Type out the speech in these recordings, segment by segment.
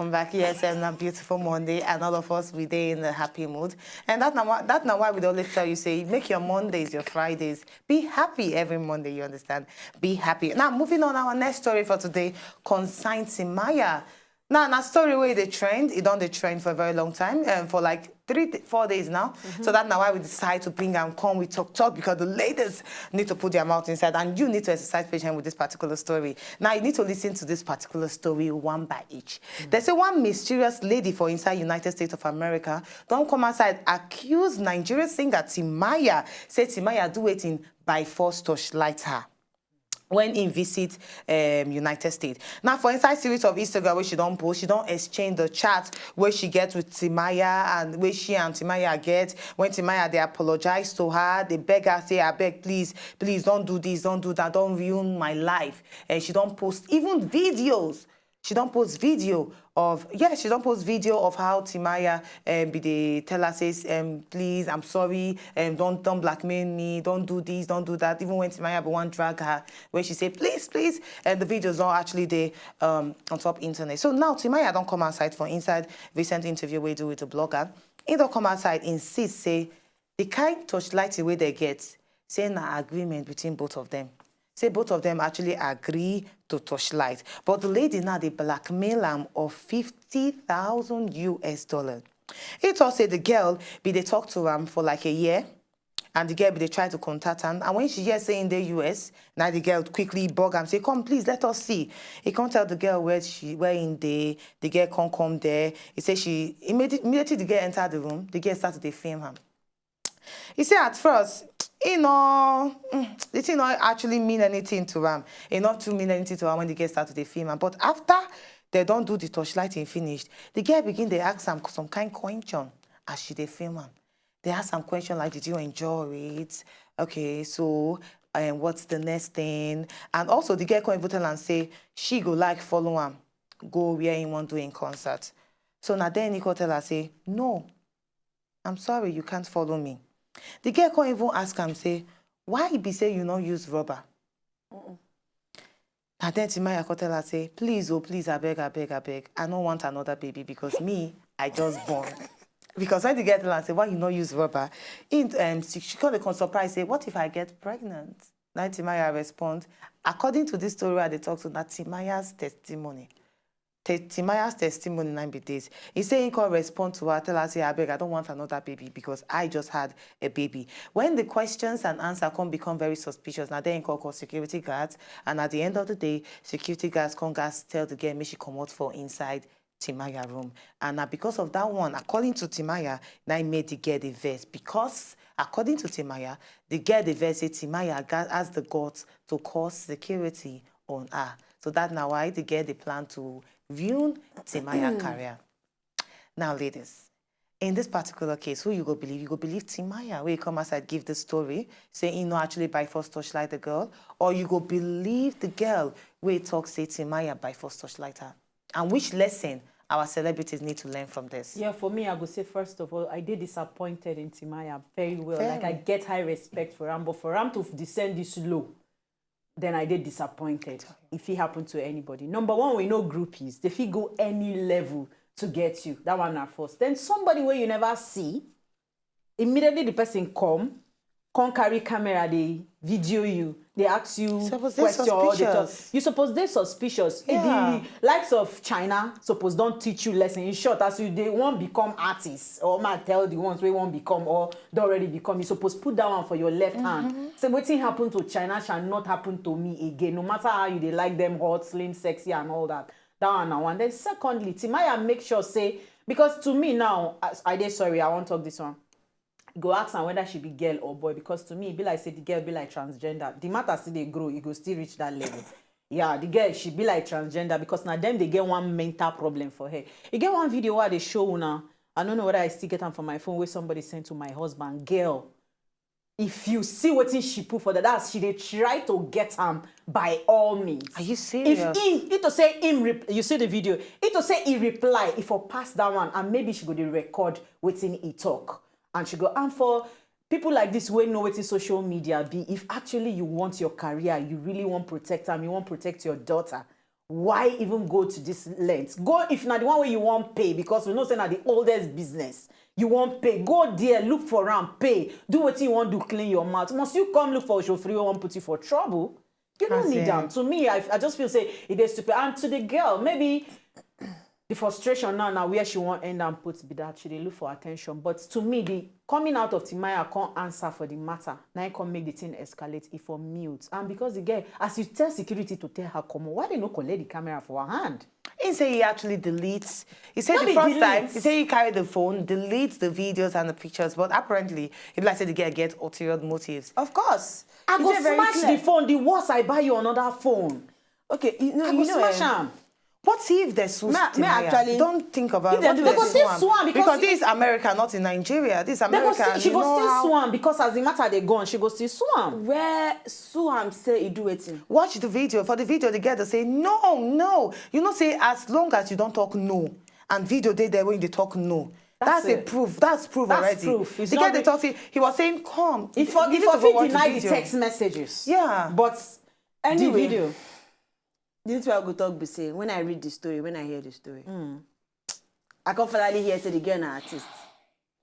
welcome back. Yes, and a beautiful Monday, and all of us we day in a happy mood. And that's not why we always tell you, say, make your Mondays your Fridays. Be happy every Monday, you understand? Be happy. Now, moving on, our next story for today concerns Timaya. Now, that story where they trend, it on the trend for a very long time, for like 3-4 days now. So that's now why we decide to bring and come with talk because the ladies need to put their mouth inside and you need to exercise patience with this particular story. Now you need to listen to this particular story one by each. There's a one mysterious lady for inside United States of America don't come outside accuse Nigerian singer Timaya, say Timaya do it in by force torchlight her when in visit United States. Now, for inside series of Instagram where she don't post, she don't exchange the chat where she gets with Timaya and where she and Timaya get. When Timaya, they apologize to her, they beg her, say, I beg, please, don't do this, don't do that, don't ruin my life. And she don't post even videos. She don't post video of how Timaya be the tell her says please I'm sorry don't blackmail me, don't do this, don't do that. Even when Timaya be one drag her where she say please and the videos not actually there on top internet. So now Timaya don't come outside for inside recent interview we do with the blogger. He don't come outside insist say the kind torchlight way they get say na agreement between both of them. Say both of them actually agree to torchlight. But the lady now, they blackmail him of $50,000 US. It also say the girl, they talk to him for like a year, and the girl, they try to contact him. And when she hears say in the US, now the girl quickly bug him, say, come, please, let us see. He can't tell the girl where in the girl can't come there. He say she, immediately the girl entered the room, the girl started to film him. He said at first, the thing not actually mean anything to him. It not to mean anything to him when the girl started to film him. But after they don't do the torchlighting finished, the girl begin to ask some kind question as she they film him. They ask some question like, did you enjoy it? Okay, so what's the next thing? And also the girl can even and say she go like follow him, go where he want to in concert. So now then Nicole tell her say, no, I'm sorry, you can't follow me. The girl can't even ask him, say, why be say you not use rubber? And then Timaya can tell her, say, please, oh, please, I beg, I don't want another baby because me, I just born. Because when the girl tell her, say, why you not use rubber? She called the surprise, say, what if I get pregnant? Now Timaya respond, according to this story where they talk to, that Timaya's testimony. Timaya's testimony 9 days. He say he can respond to her, tell her, say, I beg, I don't want another baby because I just had a baby. When the questions and answers can become very suspicious, now then he call security guards, and at the end of the day, security guards can tell the girl, make she come out for inside Timaya room. And now because of that one, according to Timaya, now he made the girl the verse. Because according to Timaya, the girl the verse say Timaya has the guts to call security on her. So that's now why the girl they plan to ruin Timaya career. Now, ladies, in this particular case, who you go believe? You go believe Timaya, where you come outside, give the story, say you know actually by force torchlight the girl, or you go believe the girl where you talk say Timaya by force torchlight her. And which lesson our celebrities need to learn from this? Yeah, for me, I would say, first of all, I did disappointed in Timaya very well. Like, I get high respect for him, but for him to descend this low, then I did disappointed if it happened to anybody. Number one, we know groupies. They fit go any level to get you. That one at first. Then somebody where you never see, immediately the person come carry camera, they video you, they ask you questions. You suppose they're suspicious. Yeah. The likes of China suppose don't teach you lesson. In short, as you they won't become artists, or might tell the ones we won't become or they already become. You suppose put that one for your left hand. So what thing happened to China shall not happen to me again. No matter how you they like them hot, slim, sexy, and all that. That one now. And then secondly, Timaya make sure say, because to me now, I won't talk this one. Go ask her whether she be girl or boy, because to me, it be like say the girl be like transgender. The matter still they grow, you go still reach that level. Yeah, the girl, she be like transgender because now them they get one mental problem for her. You get one video where they show now, I don't know whether I still get them from my phone where somebody sent to my husband, girl, if you see what she put for that, she they try to get him by all means. Are you serious? If it to say him, you see the video, it to say he reply, if I pass that one, and maybe she go to record within he talk. And she go, and for people like this, we know what in social media be, if actually you want your career, you really want to protect them, you want to protect your daughter, why even go to this length? Go if not the one where you won't pay, because we know say na the oldest business. You won't pay. Go there, look for am, pay. Do what you want to clean your mouth. Must you come look for chauffeur who won't put you for trouble? You don't need them. To me, I just feel say it is stupid. And to the girl, maybe the frustration now where she won't end and put be that she dey look for attention. But to me, the coming out of Timaya can't answer for the matter. Now it can make the thing escalate if for mute. And because the girl, as you tell security to tell her come on, why they no collect the camera for her hand? He said he actually deletes. He said the first time, he said he carried the phone, deletes the videos and the pictures, but apparently, it like said the girl gets ulterior motives. Of course. I go smash the phone. The worse I buy you another phone. Okay, you know, I go smash am. What if they sue actually don't think about it. They go still sue am because this is America, not in Nigeria. This is America. She go still sue am because as the matter they gone, she go still sue am. Where sue am say he do wetin? Watch the video. For the video, the girl they say no. You know say as long as you don't talk no, and video they there when they talk no. That's a proof. That's proof already. Proof. The guy they talk, he was saying come. If he deny the text messages. Yeah. But anyway, the video. This is why I go talk be say when I read the story, when I hear the story. I can finally hear say the girl an artist.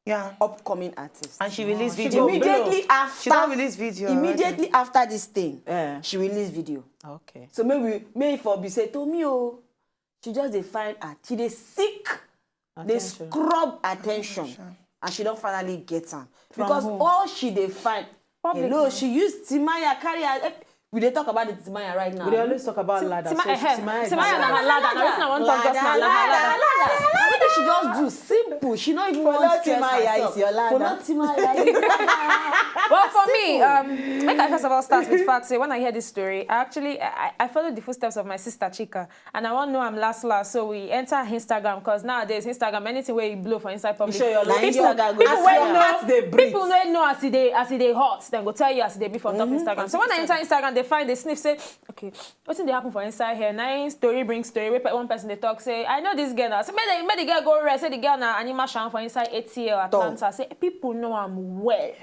Yeah. Upcoming artist. And she released video. Immediately after she don't release video. Immediately after this thing, she released video. Okay. So maybe for be say to me she just dey find her. She dey seek, they scrub attention, and she don't finally get am because all she dey find. Hello, she used Timaya carry her. We dey talk about the Timaya right now. We dey always talk about ladder. Timaya na her ladder. Now listen, I want to talk just my ladder. What did she just do? Simple. She not even want to Timaya herself. is your ladder. For not Timaya. Well, for me, make I first of all start with fact. Say when I hear this story, I followed the footsteps of my sister Chika, and I want to know I'm last. So we enter Instagram because nowadays Instagram anything where you blow for inside public. You show your people don't know as they hot. Then go tell you as they be for top Instagram. So when I enter Instagram, they find the sniff say, okay, what's they happen for inside here? Nine story brings story. One person they talk say, I know this girl now. So make the girl go rest. Say the girl now animal show for inside ATL Atlanta. Say people know I'm well.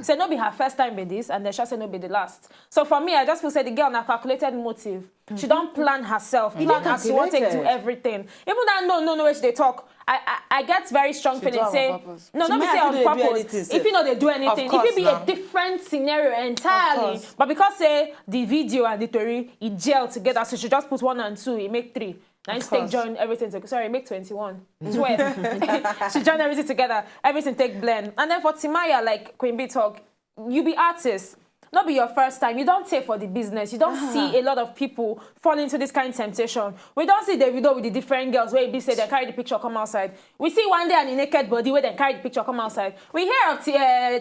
Say no be her first time with this, and then she say no be the last. So for me, I just feel say the girl na calculated motive. She don't plan herself. Plan as she want to do everything. Even that no where they talk. I get very strong feeling say no, not be say on purpose. If you know they do anything, if it be a different scenario entirely, but because say the video and the story it gel together, so she just put 1 and 2, it make 3. Now take join everything together. Sorry, make 21, 12. She join everything together, everything take blend. And then for Timaya, like Queen B talk, you be artist. Not be your first time. You don't take for the business. You don't see a lot of people fall into this kind of temptation. We don't see the video with the different girls where they say they carry the picture come outside. We see one day and the naked body where they carry the picture come outside. We hear of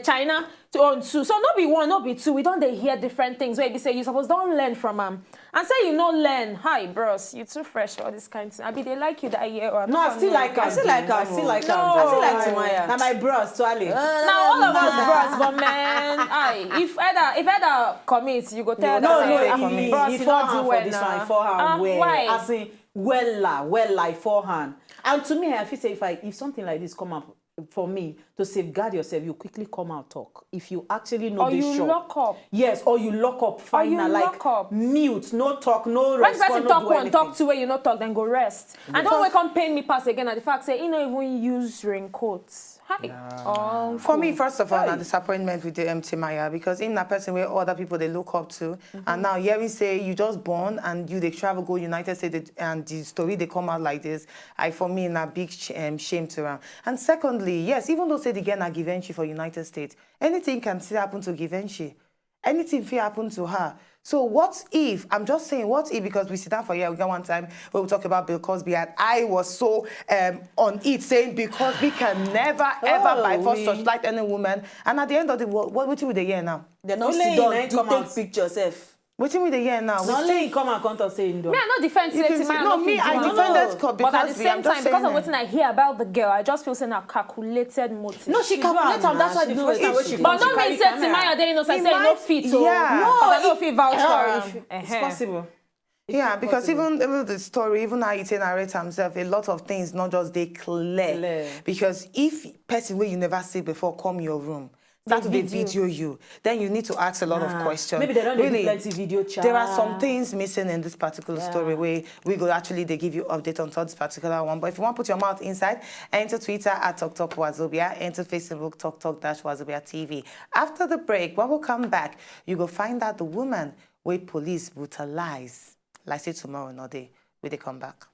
China on 2. So not be 1, not be 2. We don't they hear different things where they say you suppose don't learn from them. And say you don't learn. Hi, bros, you too fresh for all this kind of thing. I be they like you that year. No, I still like her. I still like Timaya. Now my bros, Twali. Now all of us bros, but man, if either commit, you go tell no, bros, you don't do well now. Why? I say well forehand. And to me, I feel say if something like this come up for me to safeguard yourself, you quickly come out talk. If you actually know this show. Or you lock up. Yes, or you lock up. Fine, like up. Mute, no talk, no respond, when person talk one, talk two, where you not talk, then go rest. And don't wake up pain me pass again at the fact say, you know, even use raincoats. Hi. For me, first of all, a disappointment with the Timaya because in that person where other people they look up to, and now hearing say you just born and they travel go United States and the story they come out like this, for me in a big shame to her. And secondly, yes, even though say the girl na Givenchy for United States, anything can still happen to Givenchy. Anything can happen to her. So what if, I'm just saying, what if, because we sit down for here, we got one time where we talk about Bill Cosby, and I was so on it, saying Bill Cosby can never, ever by force touch like any woman. And at the end of the world, what do they hear now? They're not sit down to take pictures, What do they hear now? Not only come and come to say me, I not defend me, I defended Cosby. But at the same time, because of what I hear about the girl, I just feel saying a calculated motive. No, she calculated them. That's why the first time when she but don't mean say Timaya they innocent, say no fit. Yeah. No, I don't feel vouch for it. It's possible. Yeah, because even the story, even how he narrate himself, a lot of things not just they clear. Because if person where you never see before come your room, start to video. video you, then you need to ask a lot of questions. Maybe they don't need plenty video chat. There are some things missing in this particular story where we go actually they give you update on this particular one. But if you want to put your mouth inside, enter Twitter at TokTokWazobia, enter Facebook TokTok-Wazobia TV. After the break, when we come back, you go find out the woman where police brutalize. Like say tomorrow, not day, when they come back.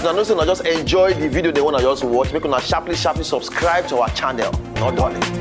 If you know, just enjoy the video they want to just watch, make una sharply subscribe to our channel. Not darling.